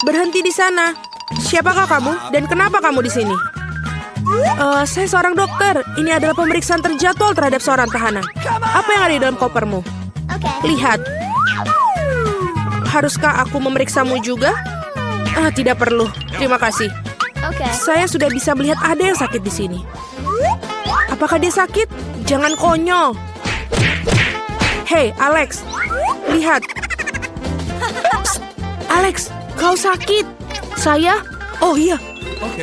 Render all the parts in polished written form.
Berhenti di sana. Siapakah kamu dan kenapa kamu di sini? Saya seorang dokter. Ini adalah pemeriksaan terjadwal terhadap seorang tahanan. Apa yang ada di dalam kopermu? Lihat. Haruskah aku memeriksamu juga? Tidak perlu. Terima kasih. Saya sudah bisa melihat ada yang sakit di sini. Apakah dia sakit? Jangan konyol. Hei, Alex. Lihat. Psst. Alex, kau sakit. Saya? Oh iya.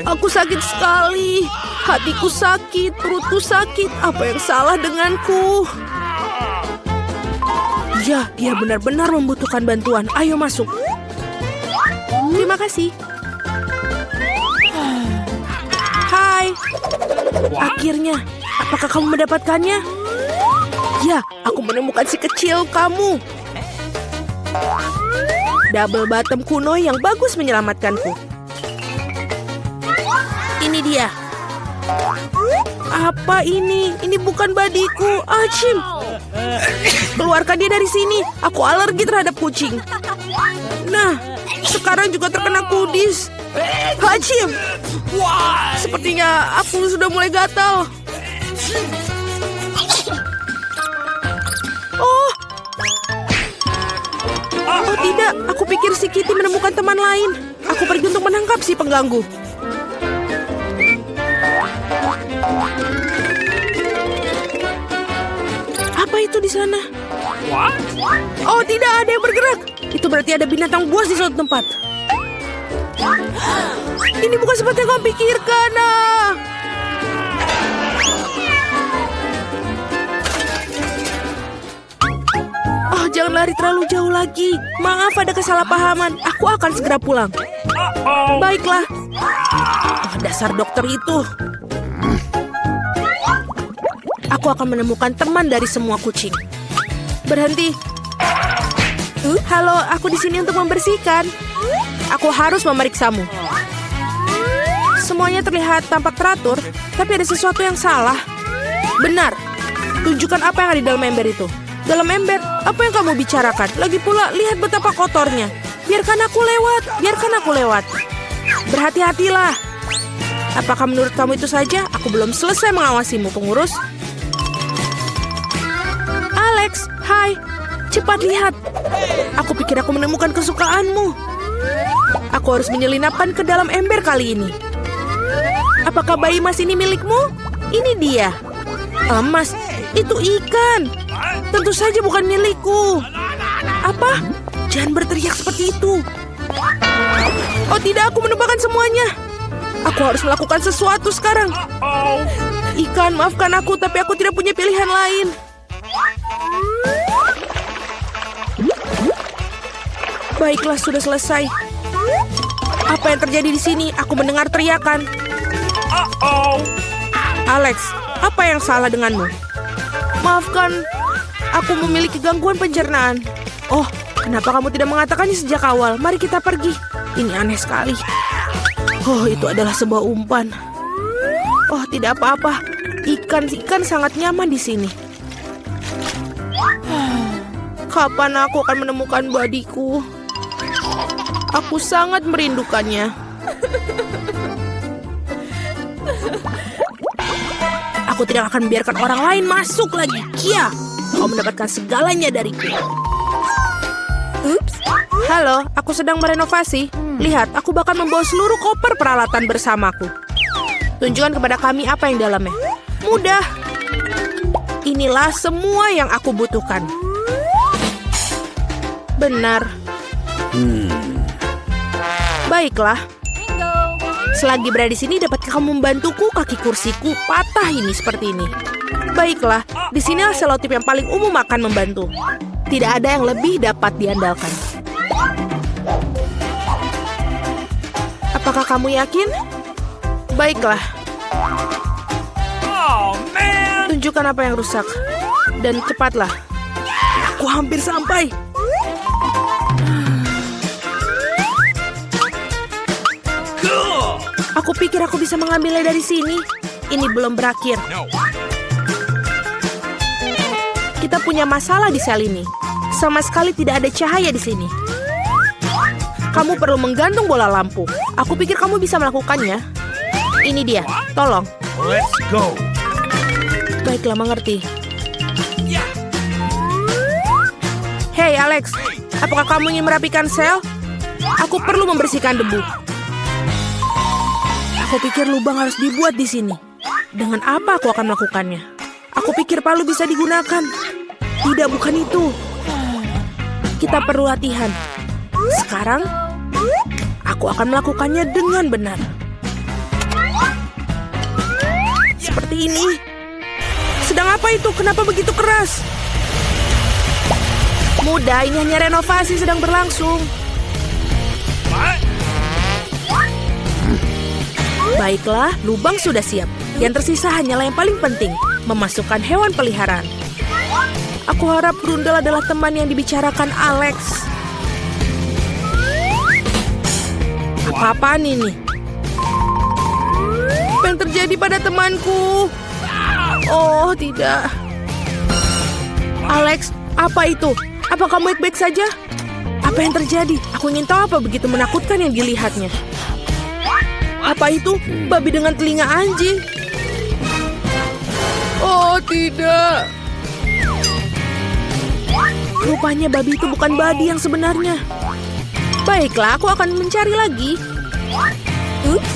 Aku sakit sekali. Hatiku sakit, perutku sakit. Apa yang salah denganku? Ya, dia benar-benar membutuhkan bantuan. Ayo masuk. Terima kasih. Hai. Akhirnya, apakah kamu mendapatkannya? Ya, aku menemukan si kecil kamu. Double bottom kuno yang bagus menyelamatkanku. Ini dia. Apa ini? Ini bukan badiku. Achim. Keluarkan dia dari sini. Aku alergi terhadap kucing. Nah, sekarang juga terkena kudis. Achim. Sepertinya aku sudah mulai gatal. Oh tidak, aku pikir si Kitty menemukan teman lain. Aku pergi untuk menangkap si pengganggu. Apa itu di sana? Oh tidak, ada yang bergerak. Itu berarti ada binatang buas di suatu tempat. Ini bukan seperti yang kau pikirkan. Jangan lari terlalu jauh lagi. Maaf, ada kesalahpahaman. Aku akan segera pulang. Baiklah. Dasar dokter itu. Aku akan menemukan teman dari semua kucing. Berhenti. Halo, aku di sini untuk membersihkan. Aku harus memeriksamu. Semuanya terlihat tampak teratur, tapi ada sesuatu yang salah. Benar. Tunjukkan apa yang ada di dalam ember itu. Dalam ember, apa yang kamu bicarakan? Lagi pula, lihat betapa kotornya. Biarkan aku lewat, biarkan aku lewat. Berhati-hatilah. Apakah menurut kamu itu saja? Aku belum selesai mengawasimu, pengurus. Alex, hai. Cepat lihat. Aku pikir aku menemukan kesukaanmu. Aku harus menyelinapkan ke dalam ember kali ini. Apakah bayi emas ini milikmu? Ini dia. Emas, itu ikan. Tentu saja bukan milikku. Apa? Jangan berteriak seperti itu. Oh tidak, aku menemukan semuanya. Aku harus melakukan sesuatu sekarang. Ikan, maafkan aku, tapi aku tidak punya pilihan lain. Baiklah, sudah selesai. Apa yang terjadi di sini? Aku mendengar teriakan. Alex, apa yang salah denganmu? Maafkan, aku memiliki gangguan pencernaan. Oh, kenapa kamu tidak mengatakannya sejak awal? Mari kita pergi. Ini aneh sekali. Oh, itu adalah sebuah umpan. Oh, tidak apa-apa. Ikan sangat nyaman di sini. Kapan aku akan menemukan badiku? Aku sangat merindukannya. Aku tidak akan membiarkan orang lain masuk lagi. Kia, kau mendapatkan segalanya dariku. Ups. Halo, aku sedang merenovasi. Lihat, aku bahkan membawa seluruh koper peralatan bersamaku. Tunjukkan kepada kami apa yang dalamnya. Mudah. Inilah semua yang aku butuhkan. Benar. Baiklah. Selagi berada di sini, dapatkah kamu membantuku? Kaki kursiku patah ini seperti ini. Baiklah, di sinilah selotip yang paling umum akan membantu. Tidak ada yang lebih dapat diandalkan. Apakah kamu yakin? Baiklah. Tunjukkan apa yang rusak. Dan cepatlah. Aku hampir sampai. Aku pikir aku bisa mengambilnya dari sini. Ini belum berakhir. Kita punya masalah di sel ini. Sama sekali tidak ada cahaya di sini. Kamu perlu menggantung bola lampu. Aku pikir kamu bisa melakukannya. Ini dia, tolong. Let's go. Baiklah, mengerti. Hei Alex, apakah kamu ingin merapikan sel? Aku perlu membersihkan debu. Aku pikir lubang harus dibuat di sini. Dengan apa aku akan melakukannya? Aku pikir palu bisa digunakan. Tidak, bukan itu. Kita perlu latihan. Sekarang, aku akan melakukannya dengan benar. Seperti ini. Sedang apa itu? Kenapa begitu keras? Mudah, ini hanya renovasi sedang berlangsung. Baiklah, lubang sudah siap. Yang tersisa hanyalah yang paling penting, memasukkan hewan peliharaan. Aku harap Brundle adalah teman yang dibicarakan Alex. Apa-apaan ini? Apa yang terjadi pada temanku? Oh, tidak. Alex, apa itu? Apa kamu baik-baik saja? Apa yang terjadi? Aku ingin tahu apa begitu menakutkan yang dilihatnya. Apa itu? Babi dengan telinga anjing. Oh, tidak. Rupanya babi itu bukan babi yang sebenarnya. Baiklah, aku akan mencari lagi. Ups.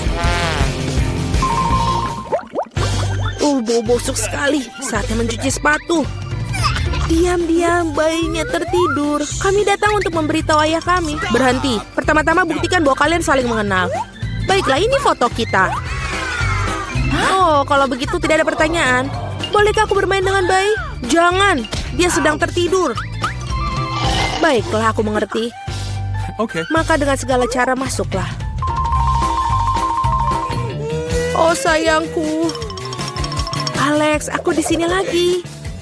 Bau busuk sekali. Saatnya mencuci sepatu. Diam-diam, bayinya tertidur. Kami datang untuk memberitahu ayah kami. Berhenti. Pertama-tama buktikan bahwa kalian saling mengenal. Baiklah, ini foto kita. Oh, kalau begitu tidak ada pertanyaan. Bolehkah aku bermain dengan bayi? Jangan, dia sedang tertidur. Baiklah, aku mengerti. Oke. Maka dengan segala cara masuklah. Oh, sayangku. Alex, aku di sini lagi.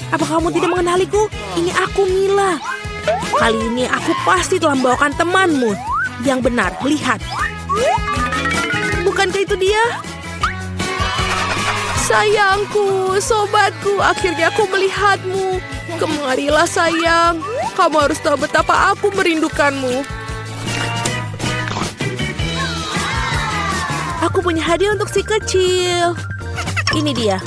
Apa kamu tidak mengenaliku? Ini aku, Mila. Kali ini aku pasti telah membawakan temanmu. Yang benar, lihat. Bukankah itu dia? Sayangku, sobatku, akhirnya aku melihatmu. Kemarilah sayang. Kamu harus tahu betapa aku merindukanmu. Aku punya hadiah untuk si kecil. Ini dia.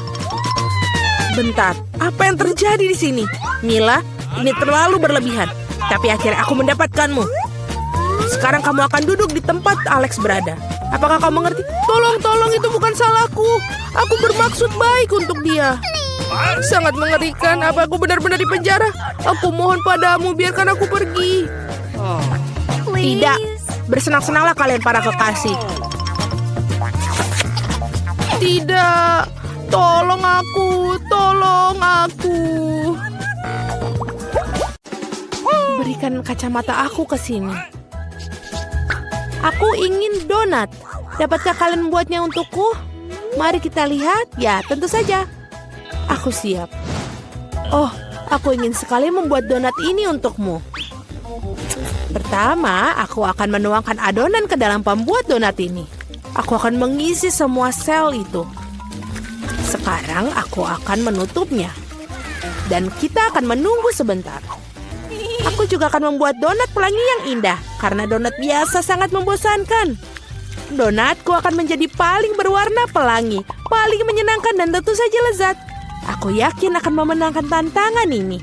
Bentar, apa yang terjadi di sini? Mila, ini terlalu berlebihan. Tapi akhirnya aku mendapatkanmu. Sekarang kamu akan duduk di tempat Alex berada. Apakah kamu mengerti? Tolong, itu bukan salahku. Aku bermaksud baik untuk dia. Sangat mengerikan. Apa aku benar-benar di penjara? Aku mohon padamu, biarkan aku pergi. Tidak, bersenang-senanglah kalian para kekasih. Tidak. Tolong aku. Berikan kacamata aku ke sini. Aku ingin donat. Dapatkah kalian membuatnya untukku? Mari kita lihat. Ya, tentu saja. Aku siap. Oh, aku ingin sekali membuat donat ini untukmu. Pertama, aku akan menuangkan adonan ke dalam pembuat donat ini. Aku akan mengisi semua sel itu. Sekarang aku akan menutupnya. Dan kita akan menunggu sebentar. Aku juga akan membuat donat pelangi yang indah. Karena donat biasa sangat membosankan. Donatku akan menjadi paling berwarna pelangi. Paling menyenangkan dan tentu saja lezat. Aku yakin akan memenangkan tantangan ini.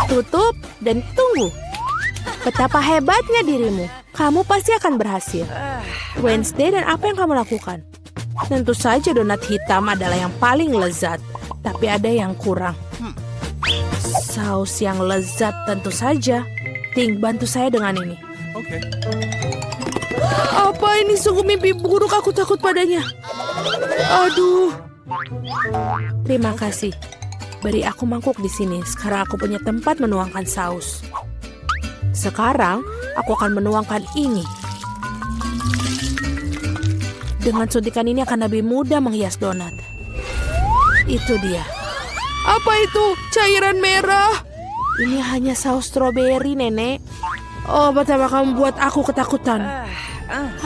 Tutup dan tunggu. Betapa hebatnya dirimu. Kamu pasti akan berhasil. Wednesday, dan apa yang kamu lakukan? Tentu saja donat hitam adalah yang paling lezat. Tapi ada yang kurang. Saus yang lezat tentu saja. Ting, bantu saya dengan ini. Oke. Apa ini? Sungguh mimpi buruk, aku takut padanya. Aduh. Terima kasih. Beri aku mangkuk di sini. Sekarang aku punya tempat menuangkan saus. Sekarang aku akan menuangkan ini. Dengan suntikan ini akan lebih mudah menghias donat. Itu dia. Apa itu? Cairan merah. Ini hanya saus stroberi, Nenek. Oh, betapa kamu buat aku ketakutan.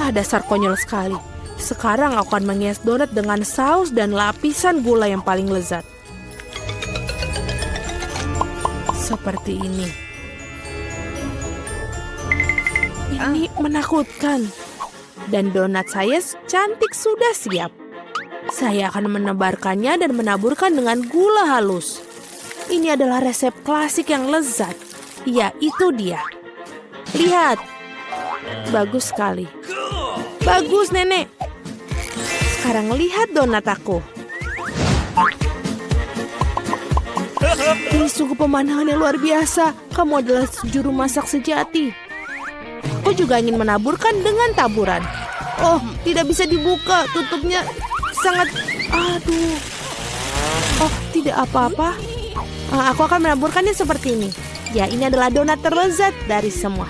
Dasar konyol sekali. Sekarang aku akan menghias donat dengan saus dan lapisan gula yang paling lezat. Seperti ini. Ini menakutkan. Dan donat saya cantik sudah siap. Saya akan menebarkannya dan menaburkan dengan gula halus. Ini adalah resep klasik yang lezat. Ya, itu dia. Lihat. Bagus sekali. Bagus, Nenek. Sekarang lihat donat aku. Ini sungguh pemandangan yang luar biasa. Kamu adalah juru masak sejati. Aku juga ingin menaburkan dengan taburan. Oh, tidak bisa dibuka. Tutupnya sangat... Aduh. Oh, tidak apa-apa. Aku akan menaburkannya seperti ini. Ya, ini adalah donat terlezat dari semua.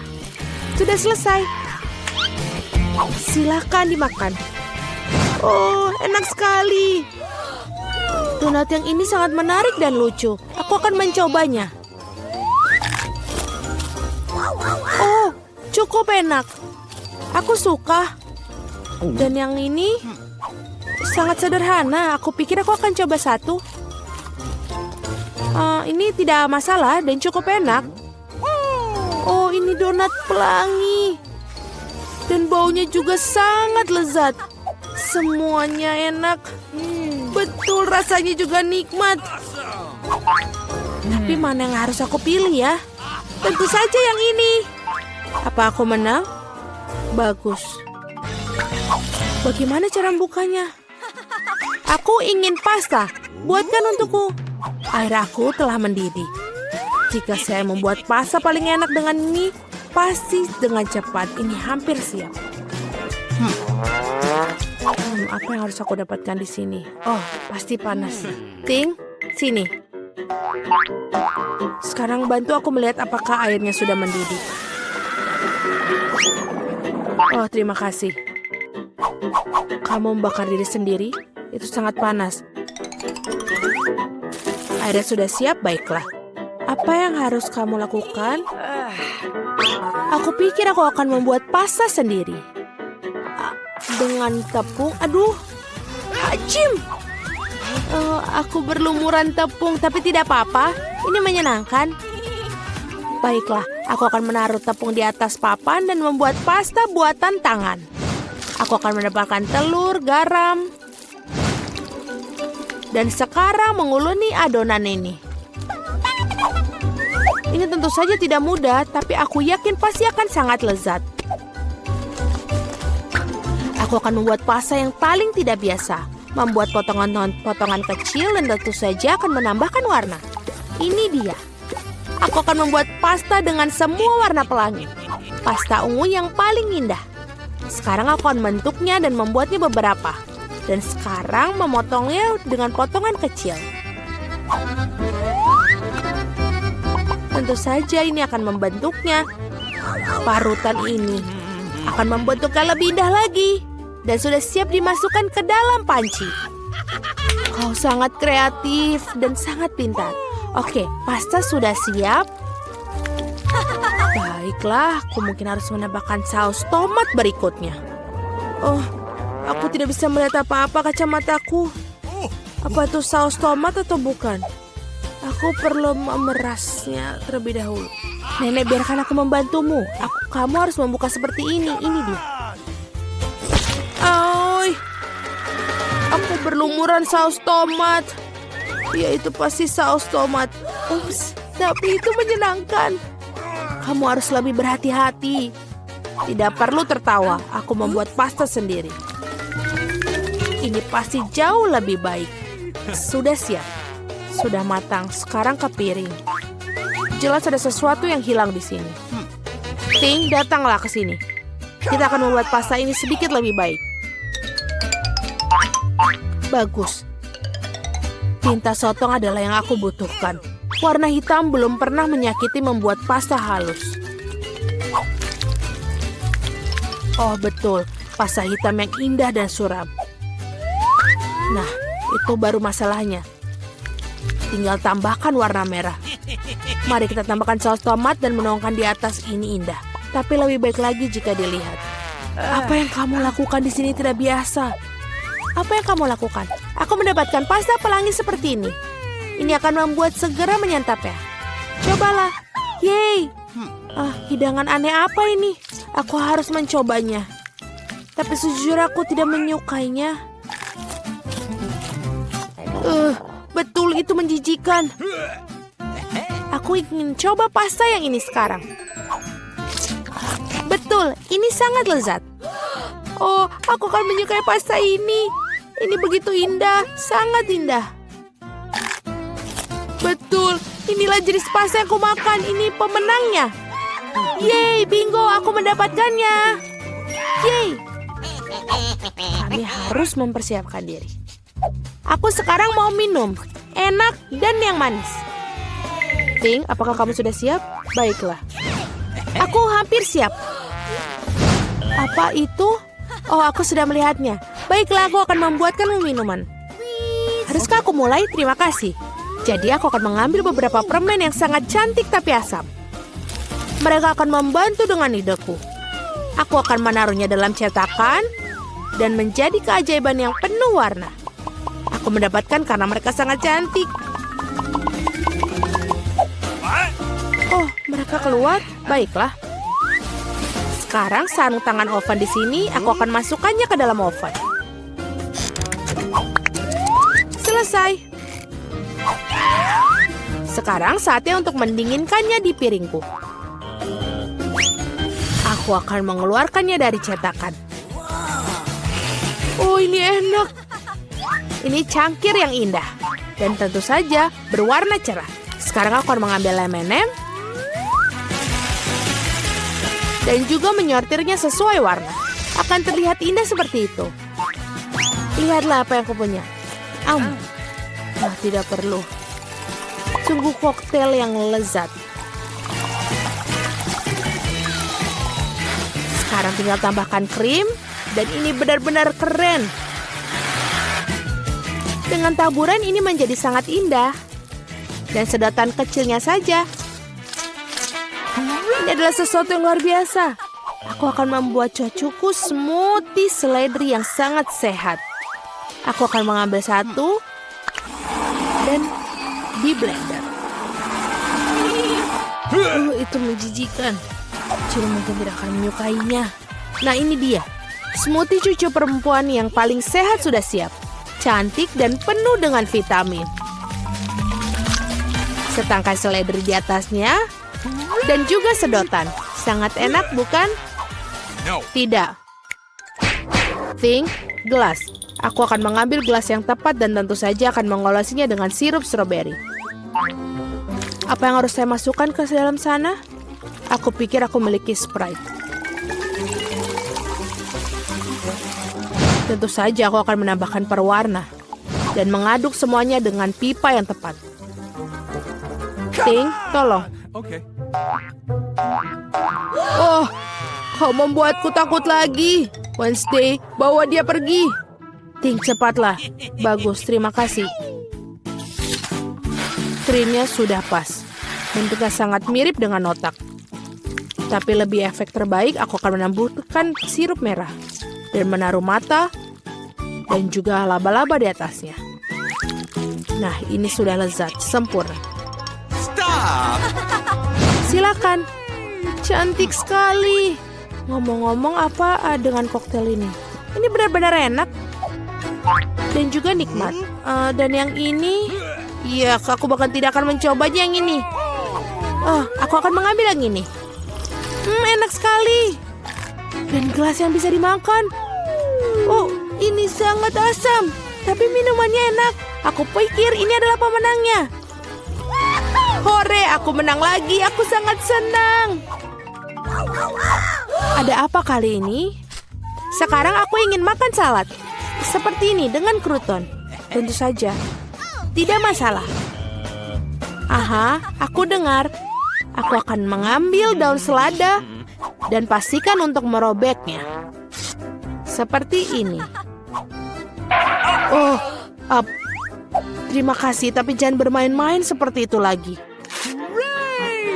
Sudah selesai. Silakan dimakan. Oh, enak sekali. Donat yang ini sangat menarik dan lucu. Aku akan mencobanya. Oh, cukup enak. Aku suka. Dan yang ini sangat sederhana. Aku pikir aku akan coba satu. Ini tidak masalah dan cukup enak. Oh, ini donat pelangi. Dan baunya juga sangat lezat. Semuanya enak. Betul, rasanya juga nikmat. Tapi mana yang harus aku pilih ya? Tentu saja yang ini. Apa aku menang? Bagus. Bagaimana cara membukanya? Aku ingin pasta. Buatkan untukku. Air aku telah mendidih. Jika saya membuat pasta paling enak dengan ini, pasti dengan cepat. Ini hampir siap. Apa yang harus aku dapatkan di sini? Oh, pasti panas. Ting, sini. Sekarang bantu aku melihat apakah airnya sudah mendidih. Oh, terima kasih. Kamu membakar diri sendiri? Itu sangat panas. Airnya sudah siap, baiklah. Apa yang harus kamu lakukan? Aku pikir aku akan membuat pasta sendiri. Dengan tepung, aduh, ajim. Aku berlumuran tepung, tapi tidak apa-apa. Ini menyenangkan. Baiklah, aku akan menaruh tepung di atas papan dan membuat pasta buatan tangan. Aku akan menambahkan telur, garam, dan sekarang menguluni adonan ini. Ini tentu saja tidak mudah, tapi aku yakin pasti akan sangat lezat. Aku akan membuat pasta yang paling tidak biasa. Membuat potongan-potongan kecil dan tentu saja akan menambahkan warna. Ini dia. Aku akan membuat pasta dengan semua warna pelangi. Pasta ungu yang paling indah. Sekarang aku akan membentuknya dan membuatnya beberapa. Dan sekarang memotongnya dengan potongan kecil. Tentu saja ini akan membentuknya. Parutan ini akan membentuknya lebih indah lagi. Dan sudah siap dimasukkan ke dalam panci. Kau sangat kreatif dan sangat pintar. Oke, pasta sudah siap. Baiklah, aku mungkin harus menambahkan saus tomat berikutnya. Oh, aku tidak bisa melihat apa-apa kacamataku. Apa itu saus tomat atau bukan? Aku perlu memerasnya terlebih dahulu. Nenek, biarkan aku membantumu. Kamu harus membuka seperti ini. Ini dia. Oi, aku berlumuran saus tomat. Ya, itu pasti saus tomat. Ups, tapi itu menyenangkan. Kamu harus lebih berhati-hati. Tidak perlu tertawa. Aku membuat pasta sendiri. Ini pasti jauh lebih baik. Sudah siap. Sudah matang. Sekarang ke piring. Jelas ada sesuatu yang hilang di sini. Ting, datanglah ke sini. Kita akan membuat pasta ini sedikit lebih baik. Bagus. Tinta sotong adalah yang aku butuhkan. Warna hitam belum pernah menyakiti membuat pasta halus. Oh, betul. Pasta hitam yang indah dan suram. Nah, itu baru masalahnya. Tinggal tambahkan warna merah. Mari kita tambahkan saus tomat dan menuangkan di atas. Ini indah. Tapi lebih baik lagi jika dilihat. Apa yang kamu lakukan di sini tidak biasa. Apa yang kamu lakukan? Aku mendapatkan pasta pelangi seperti ini. Ini akan membuat segera menyantapnya. Cobalah. Yeay. Hidangan aneh apa ini? Aku harus mencobanya. Tapi sejujurnya aku tidak menyukainya. Betul itu menjijikan. Aku ingin coba pasta yang ini sekarang. Betul, ini sangat lezat. Oh, aku akan menyukai pasta ini. Ini begitu indah, sangat indah. Betul, inilah jenis pasta yang aku makan. Ini pemenangnya. Yeay, bingo, aku mendapatkannya. Yeay. Kami harus mempersiapkan diri. Aku sekarang mau minum. Enak dan yang manis. Ting, apakah kamu sudah siap? Baiklah. Aku hampir siap. Apa itu? Oh, aku sudah melihatnya. Baiklah, aku akan membuatkanmu minuman. Haruskah aku mulai? Terima kasih. Jadi aku akan mengambil beberapa permen yang sangat cantik tapi asam. Mereka akan membantu dengan ideku. Aku akan menaruhnya dalam cetakan dan menjadi keajaiban yang penuh warna. Aku mendapatkan karena mereka sangat cantik. Oh, mereka keluar? Baiklah. Sekarang sarung tangan oven di sini, aku akan masukkannya ke dalam oven. Selesai. Sekarang saatnya untuk mendinginkannya di piringku. Aku akan mengeluarkannya dari cetakan. Oh, ini enak. Ini cangkir yang indah. Dan tentu saja berwarna cerah. Sekarang aku akan mengambil M&M dan juga menyortirnya sesuai warna. Akan terlihat indah seperti itu. Lihatlah apa yang aku punya. Tidak perlu. Sungguh koktail yang lezat. Sekarang tinggal tambahkan krim. Dan ini benar-benar keren. Dengan taburan ini menjadi sangat indah. Dan sedotan kecilnya saja. Ini adalah sesuatu yang luar biasa. Aku akan membuat cucuku smoothie seledri yang sangat sehat. Aku akan mengambil satu dan di blender. Itu menjijikan. Ciri mungkin tidak akan menyukainya. Nah, ini dia. Smoothie cucu perempuan yang paling sehat sudah siap. Cantik dan penuh dengan vitamin. Setangkai seledri di atasnya. Dan juga sedotan. Sangat enak, bukan? No. Tidak. Think, gelas. Aku akan mengambil gelas yang tepat dan tentu saja akan mengolesinya dengan sirup stroberi. Apa yang harus saya masukkan ke dalam sana? Aku pikir aku memiliki Sprite. Tentu saja aku akan menambahkan perwarna dan mengaduk semuanya dengan pipa yang tepat. Ting, tolong. Okay. Oh, kau membuatku takut lagi. Wednesday, bawa dia pergi. Ting, cepatlah. Bagus, terima kasih. Krimnya sudah pas. Bentuknya sangat mirip dengan otak. Tapi lebih efek terbaik, aku akan menambahkan sirup merah. Dan menaruh mata dan juga laba-laba di atasnya. Nah, ini sudah lezat, sempurna. Stop! Silakan. Cantik sekali. Ngomong-ngomong apa dengan koktail ini? Ini benar-benar enak. Dan juga nikmat. Dan yang ini, ya, aku bahkan tidak akan mencobanya yang ini. Aku akan mengambil yang ini. Enak sekali. Dan gelas yang bisa dimakan. Oh, ini sangat asam. Tapi minumannya enak. Aku pikir ini adalah pemenangnya. Hore, aku menang lagi. Aku sangat senang. Ada apa kali ini? Sekarang aku ingin makan salad. Seperti ini dengan kruton. Tentu saja. Tidak masalah. Aha, aku dengar. Aku akan mengambil daun selada dan pastikan untuk merobeknya. Seperti ini. Oh, terima kasih, tapi jangan bermain-main seperti itu lagi.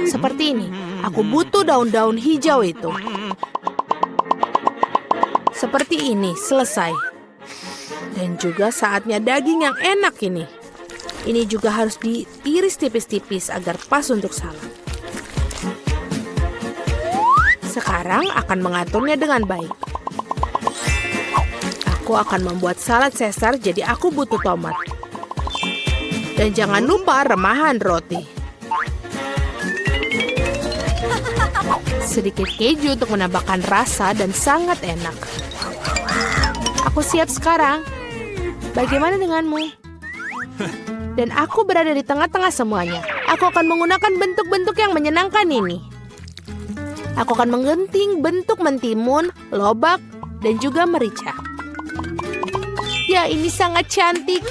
Seperti ini. Aku butuh daun-daun hijau itu. Seperti ini, selesai. Dan juga saatnya daging yang enak ini. Ini juga harus diiris tipis-tipis agar pas untuk salad. Sekarang akan mengaturnya dengan baik. Aku akan membuat salad Caesar, jadi aku butuh tomat. Dan jangan lupa remahan roti. Sedikit keju untuk menambahkan rasa dan sangat enak. Aku siap sekarang. Bagaimana denganmu? Dan aku berada di tengah-tengah semuanya. Aku akan menggunakan bentuk-bentuk yang menyenangkan ini. Aku akan menggenting bentuk mentimun, lobak, dan juga merica. Ya, ini sangat cantik.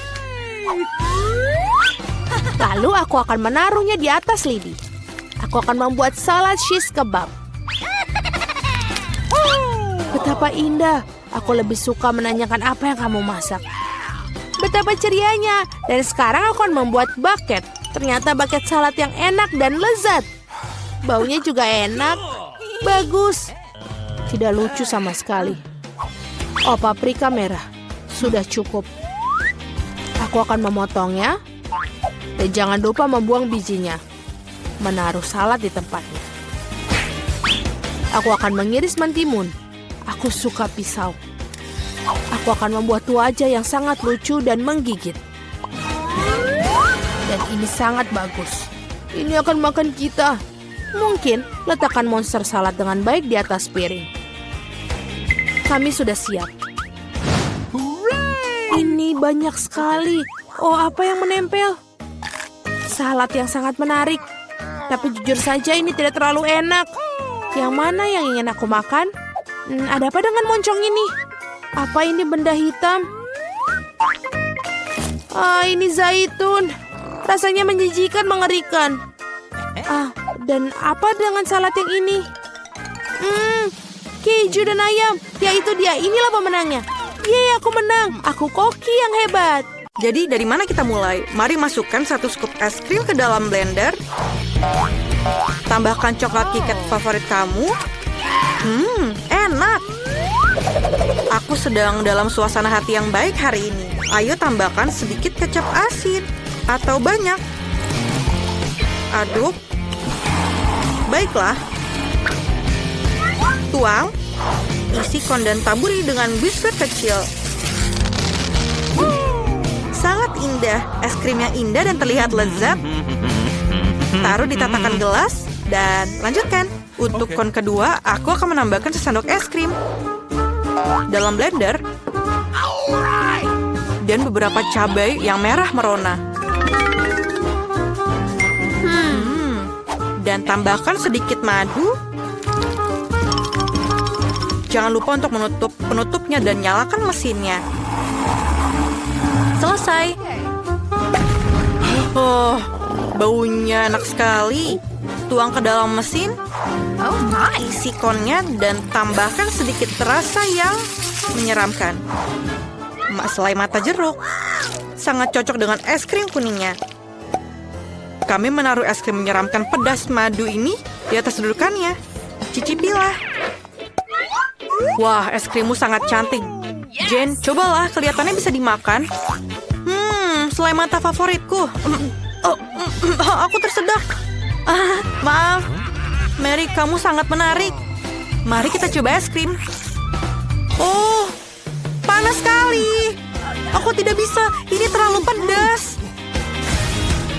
Lalu aku akan menaruhnya di atas lidi. Aku akan membuat salad shish kebab. Betapa indah. Aku lebih suka menanyakan apa yang kamu masak. Betapa cerianya. Dan sekarang aku akan membuat bucket. Ternyata bucket salad yang enak dan lezat. Baunya juga enak. Bagus. Tidak lucu sama sekali. Oh, paprika merah. Sudah cukup. Aku akan memotongnya. Dan jangan lupa membuang bijinya. Menaruh salad di tempatnya. Aku akan mengiris mentimun. Aku suka pisau. Aku akan membuat wajah yang sangat lucu dan menggigit. Dan ini sangat bagus. Ini akan makan kita. Mungkin letakkan monster salad dengan baik di atas piring. Kami sudah siap. Ini banyak sekali. Oh, apa yang menempel? Salad yang sangat menarik. Tapi jujur saja ini tidak terlalu enak. Yang mana yang ingin aku makan? Ada apa dengan moncong ini? Apa ini benda hitam? Ini zaitun. Rasanya menjijikan, mengerikan. Dan apa dengan salad yang ini? Keju dan ayam. Ya, itu dia. Inilah pemenangnya. Yeay, aku menang. Aku koki yang hebat. Jadi dari mana kita mulai? Mari masukkan 1 scoop es krim ke dalam blender. Tambahkan coklat KitKat favorit kamu. Enak. Aku sedang dalam suasana hati yang baik hari ini. Ayo tambahkan sedikit kecap asin. Atau banyak. Aduk. Baiklah. Tuang. Isi kon dan taburi dengan biskuit kecil. Sangat indah. Es krimnya indah dan terlihat lezat. Taruh di tatakan gelas dan lanjutkan. Untuk kon kedua, aku akan menambahkan sesendok es krim dalam blender dan beberapa cabai yang merah merona. Dan tambahkan sedikit madu. Jangan lupa untuk menutup penutupnya dan nyalakan mesinnya. Selesai. Oh, baunya enak sekali. Tuang ke dalam mesin. Isi konnya dan tambahkan sedikit rasa yang menyeramkan. Selai mata jeruk. Sangat cocok dengan es krim kuningnya. Kami menaruh es krim menyeramkan pedas madu ini di atas dudukannya. Cicipilah. Wah, es krimmu sangat cantik. Jen, cobalah, kelihatannya bisa dimakan. Selai mata favoritku. Aku tersedak. Maaf. Mary, kamu sangat menarik. Mari kita coba es krim. Oh, panas sekali. Aku tidak bisa, ini terlalu pedas.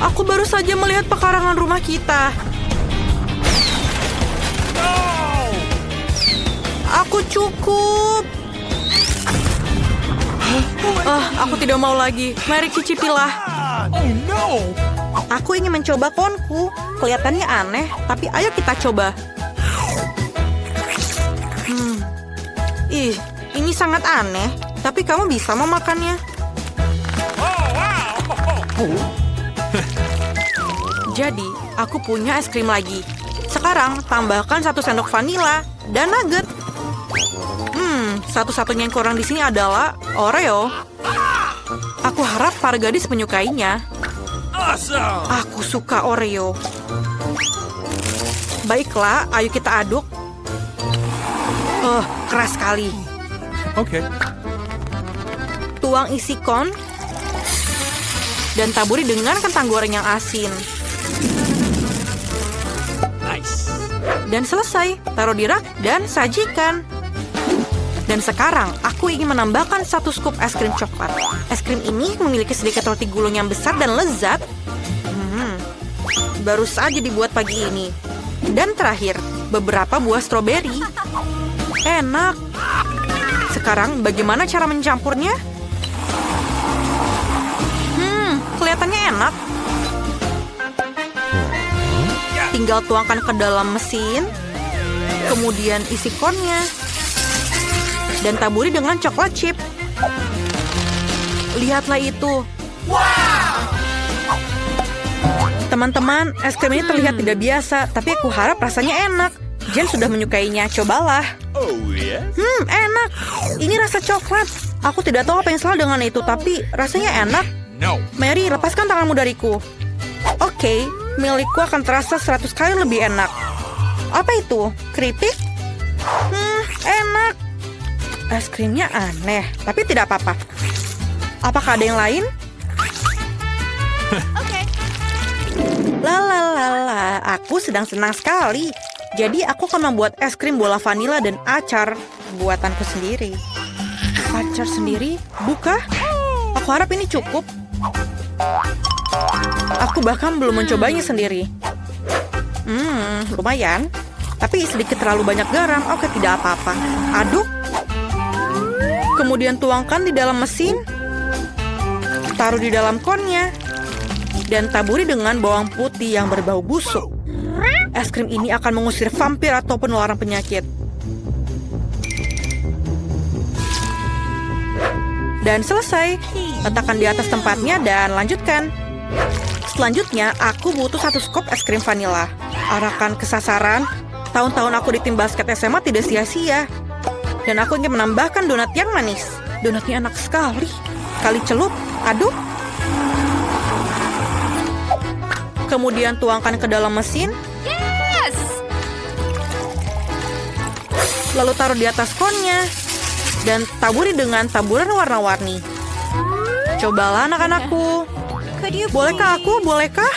Aku baru saja melihat pekarangan rumah kita. Aku cukup. Aku tidak mau lagi. Mari cicipilah. Oh no! Aku ingin mencoba konku. Kelihatannya aneh, tapi ayo kita coba. Ini sangat aneh. Tapi kamu bisa memakannya. Jadi, aku punya es krim lagi. Sekarang, tambahkan 1 sendok vanila dan nugget. Satu-satunya yang kurang di sini adalah Oreo. Aku harap para gadis menyukainya. Awesome! Aku suka Oreo. Baiklah, ayo kita aduk. Keras sekali. Okay. Tuang isi kon dan taburi dengan kentang goreng yang asin. Nice. Dan selesai, taruh di rak dan sajikan. Dan sekarang, aku ingin menambahkan 1 scoop es krim coklat. Es krim ini memiliki sedikit roti gulung yang besar dan lezat. Baru saja dibuat pagi ini. Dan terakhir, beberapa buah stroberi. Enak. Sekarang, bagaimana cara mencampurnya? Kelihatannya enak. Tinggal tuangkan ke dalam mesin. Kemudian isi konnya. Dan taburi dengan coklat chip. Lihatlah itu. Teman-teman, es krim ini terlihat tidak biasa, tapi aku harap rasanya enak. Jen sudah menyukainya, cobalah. Oh, yes? Enak. Ini rasa coklat. Aku tidak tahu apa yang salah dengan itu, tapi rasanya enak. No. Mary, lepaskan tanganmu dariku. Oke, milikku akan terasa 100 kali lebih enak. Apa itu? Keripik? Enak. Es krimnya aneh, tapi tidak apa-apa. Apakah ada yang lain? Lalalala, aku sedang senang sekali. Jadi aku akan membuat es krim bola vanila dan acar buatanku sendiri. Acar sendiri? Buka? Aku harap ini cukup. Aku bahkan belum mencobanya sendiri. Lumayan. Tapi sedikit terlalu banyak garam. Oke, tidak apa-apa. Aduk. Kemudian tuangkan di dalam mesin. Taruh di dalam konnya. Dan taburi dengan bawang putih yang berbau busuk. Es krim ini akan mengusir vampir atau penularan penyakit. Dan selesai. Letakkan di atas tempatnya dan lanjutkan. Selanjutnya, aku butuh 1 scoop es krim vanila. Arahkan ke sasaran. Tahun-tahun aku di tim basket SMA tidak sia-sia. Dan aku ingin menambahkan donat yang manis. Donatnya enak sekali. Sekali celup, aduk. Kemudian tuangkan ke dalam mesin. Yes! Lalu taruh di atas konnya. Dan taburi dengan taburan warna-warni. Cobalah anak-anakku. Bolehkah aku? Bolehkah?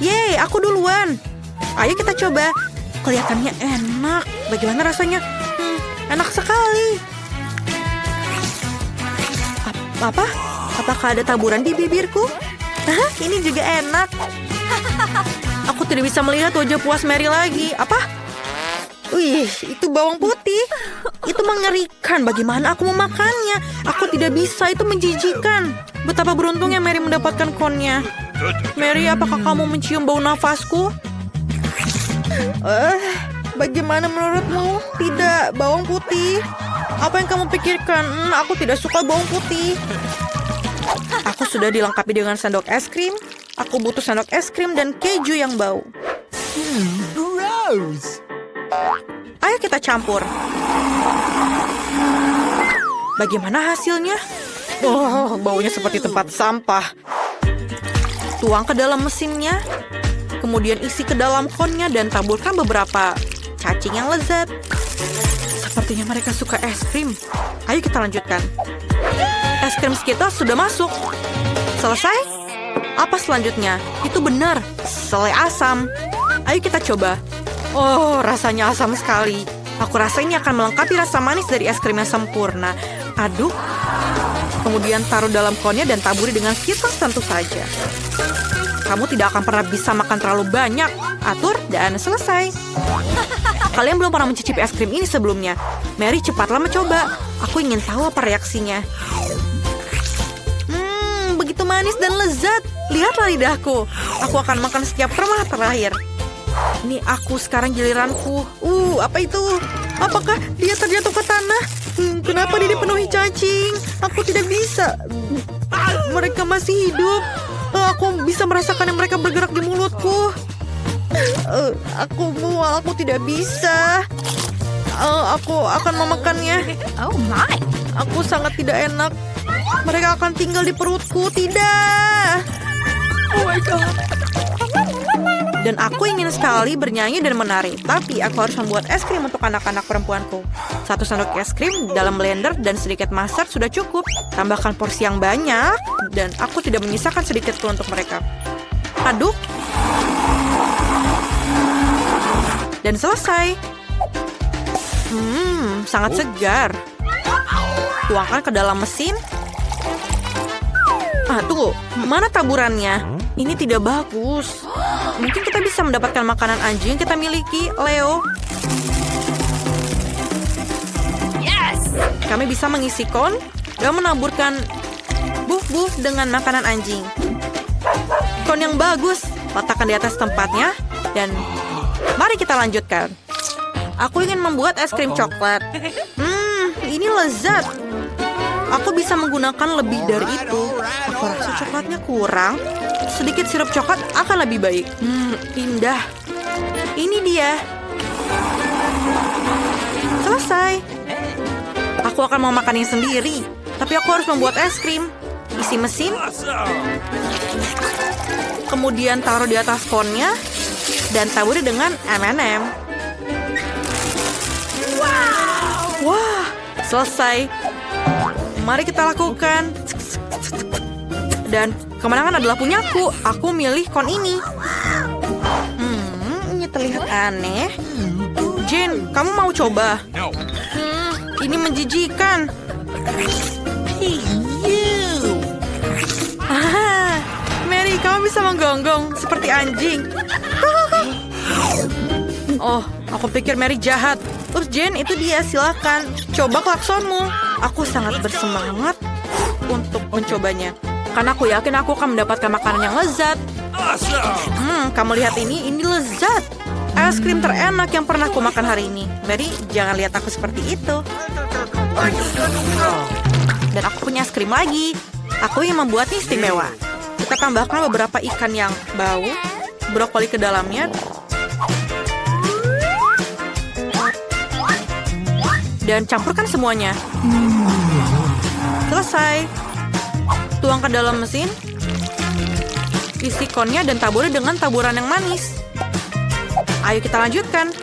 Yeay, aku duluan. Ayo kita coba. Kelihatannya enak. Bagaimana rasanya? Enak sekali. Apa? Apakah ada taburan di bibirku? Ini juga enak. Aku tidak bisa melihat wajah puas Mary lagi. Apa? Wih, itu bawang putih. Itu mengerikan. Bagaimana aku memakannya? Aku tidak bisa, itu menjijikan. Betapa beruntungnya Mary mendapatkan konnya. Mary, apakah kamu mencium bau nafasku? Bagaimana menurutmu? Tidak, bawang putih. Apa yang kamu pikirkan? Aku tidak suka bawang putih. Aku sudah dilengkapi dengan sendok es krim. Aku butuh sendok es krim dan keju yang bau. Gross. Ayo kita campur. Bagaimana hasilnya? Oh, baunya seperti tempat sampah. Tuang ke dalam mesinnya. Kemudian isi ke dalam konnya dan taburkan beberapa cacing yang lezat. Sepertinya mereka suka es krim. Ayo kita lanjutkan. Es krim kita sudah masuk. Selesai? Apa selanjutnya? Itu benar, selai asam. Ayo kita coba. Oh, rasanya asam sekali. Aku rasa ini akan melengkapi rasa manis dari es krim yang sempurna. Aduk. Kemudian taruh dalam konnya dan taburi dengan skittles tentu saja. Kamu tidak akan pernah bisa makan terlalu banyak. Atur dan selesai. Kalian belum pernah mencicipi es krim ini sebelumnya. Mary, cepatlah mencoba. Aku ingin tahu apa reaksinya. Begitu manis dan lezat. Lihatlah lidahku. Aku akan makan setiap permen terakhir. Ini aku sekarang giliranku. Apa itu? Apakah dia terjatuh ke tanah? Kenapa dia dipenuhi cacing? Aku tidak bisa. Mereka masih hidup. Aku bisa merasakan yang mereka bergerak di mulutku. Aku mual, aku tidak bisa. Aku akan memakannya. Oh my. Aku sangat tidak enak. Mereka akan tinggal di perutku. Tidak. Oh my God. Dan aku ingin sekali bernyanyi dan menari. Tapi aku harus membuat es krim untuk anak-anak perempuanku. 1 sendok es krim dalam blender dan sedikit mustard sudah cukup. Tambahkan porsi yang banyak. Dan aku tidak menyisakan sedikit pun untuk mereka. Aduk. Dan selesai. Sangat segar. Tuangkan ke dalam mesin. Tunggu. Mana taburannya? Ini tidak bagus. Mungkin kita bisa mendapatkan makanan anjing yang kita miliki, Leo. Kami bisa mengisi kon dan menaburkan buf-buf dengan makanan anjing. Kon yang bagus. Letakkan di atas tempatnya. Dan mari kita lanjutkan. Aku ingin membuat es krim coklat. Ini lezat. Aku bisa menggunakan lebih dari itu. Aku rasa coklatnya kurang. Sedikit sirup coklat akan lebih baik. Indah. Ini dia. Selesai. Aku akan mau makannya sendiri. Tapi aku harus membuat es krim. Isi mesin. Kemudian taruh di atas konnya. Dan taburi dengan M&M. Wah, selesai. Mari kita lakukan. Dan kemenangan adalah punyaku. Aku milih kon ini. Ini terlihat aneh. Jane, kamu mau coba? Ini menjijikan. Mary, kamu bisa menggonggong seperti anjing. Oh, aku pikir Mary jahat. Ups, Jane, itu dia. Silakan. Coba klaksonmu. Aku sangat bersemangat untuk mencobanya. Karena aku yakin aku akan mendapatkan makanan yang lezat. Kamu lihat ini lezat. Es krim terenak yang pernah aku makan hari ini. Mary, jangan lihat aku seperti itu. Dan aku punya es krim lagi. Aku yang membuatnya istimewa. Kita tambahkan beberapa ikan yang bau, brokoli ke dalamnya. Dan campurkan semuanya. Selesai. Tuang ke dalam mesin. Isi konnya dan taburi dengan taburan yang manis. Ayo kita lanjutkan.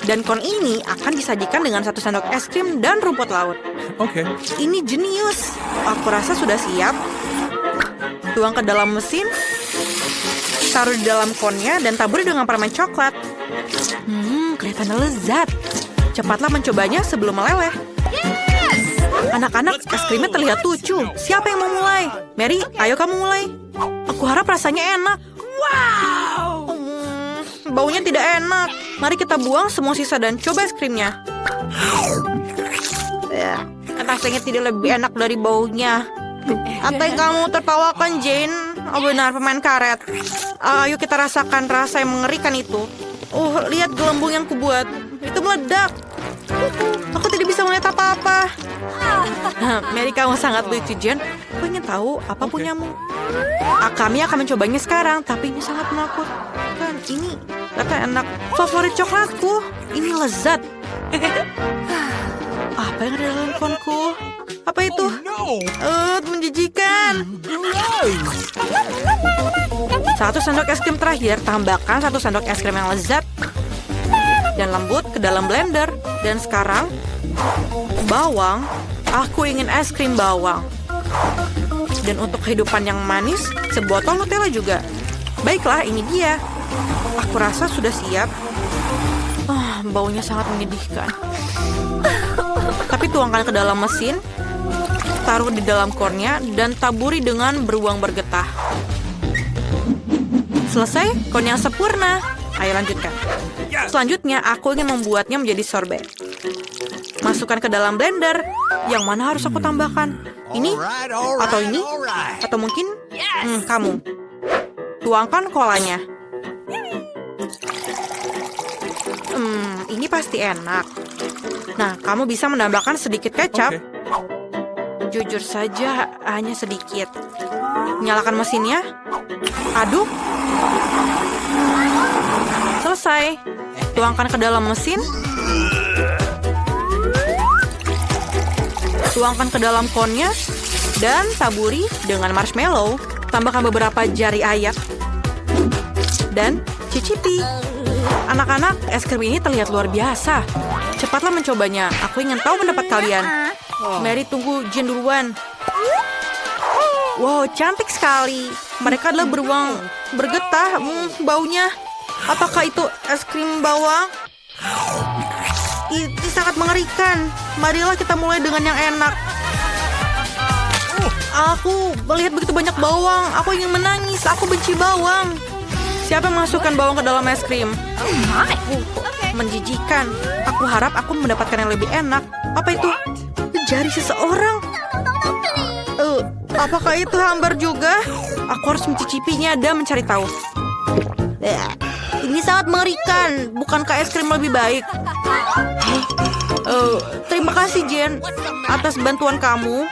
Dan kon ini akan disajikan dengan 1 sendok es krim dan rumput laut. Oke. Ini jenius. Aku rasa sudah siap. Tuang ke dalam mesin. Taruh di dalam konnya dan taburi dengan permen coklat. Kelihatannya lezat. Cepatlah mencobanya sebelum meleleh. Anak-anak, es krimnya terlihat lucu. Siapa yang mau mulai? Mary, ayo kamu mulai. Aku harap rasanya enak. Wow! Baunya tidak enak. Mari kita buang semua sisa dan coba es krimnya. Rasanya tidak lebih enak dari baunya. Apa yang kamu tertawakan, Jane? Oh benar, pemain karet. Ayo kita rasakan rasa yang mengerikan itu. Lihat gelembung yang kubuat. Itu meledak. Aku tidak bisa melihat apa-apa. Mary, kamu sangat lucu, Jen. Aku ingin tahu apa punyamu. Kami akan mencobanya sekarang, tapi ini sangat menakutkan. Ini kata enak. Favorit coklatku. Ini lezat. Apa yang ada dalam konku? Apa itu? Menjijikan. 1 sendok es krim terakhir. Tambahkan 1 sendok es krim yang lezat dan lembut ke dalam blender. Dan sekarang bawang. Aku ingin es krim bawang. Dan untuk kehidupan yang manis, sebotol Nutella juga. Baiklah, ini dia. Aku rasa sudah siap. Baunya sangat menyedihkan. Tapi tuangkan ke dalam mesin. Taruh di dalam konnya dan taburi dengan beruang bergetah. Selesai, kon yang sempurna. Ayo lanjutkan. Selanjutnya, aku ingin membuatnya menjadi sorbet. Masukkan ke dalam blender. Yang mana harus aku tambahkan? Ini? Atau ini? Atau mungkin? Kamu. Tuangkan kolanya. Ini pasti enak. Nah, kamu bisa menambahkan sedikit kecap. Jujur saja, hanya sedikit. Nyalakan mesinnya. Aduk. Selesai. Tuangkan ke dalam mesin. Tuangkan ke dalam konnya. Dan taburi dengan marshmallow. Tambahkan beberapa jari ayak. Dan cicipi. Anak-anak, es krim ini terlihat luar biasa. Cepatlah mencobanya. Aku ingin tahu pendapat kalian. Mary, tunggu Jin duluan. Wow, cantik sekali. Mereka adalah beruang bergetah. Baunya. Apakah itu es krim bawang? Ini sangat mengerikan. Marilah kita mulai dengan yang enak. Aku melihat begitu banyak bawang. Aku ingin menangis. Aku benci bawang. Siapa yang masukkan bawang ke dalam es krim? Menjijikan. Aku harap aku mendapatkan yang lebih enak. Apa itu? Jari seseorang. Apakah itu hambar juga? Aku harus mencicipinya dan mencari tahu. Ini sangat mengerikan. Bukankah es krim lebih baik? Terima kasih, Jen, atas bantuan kamu.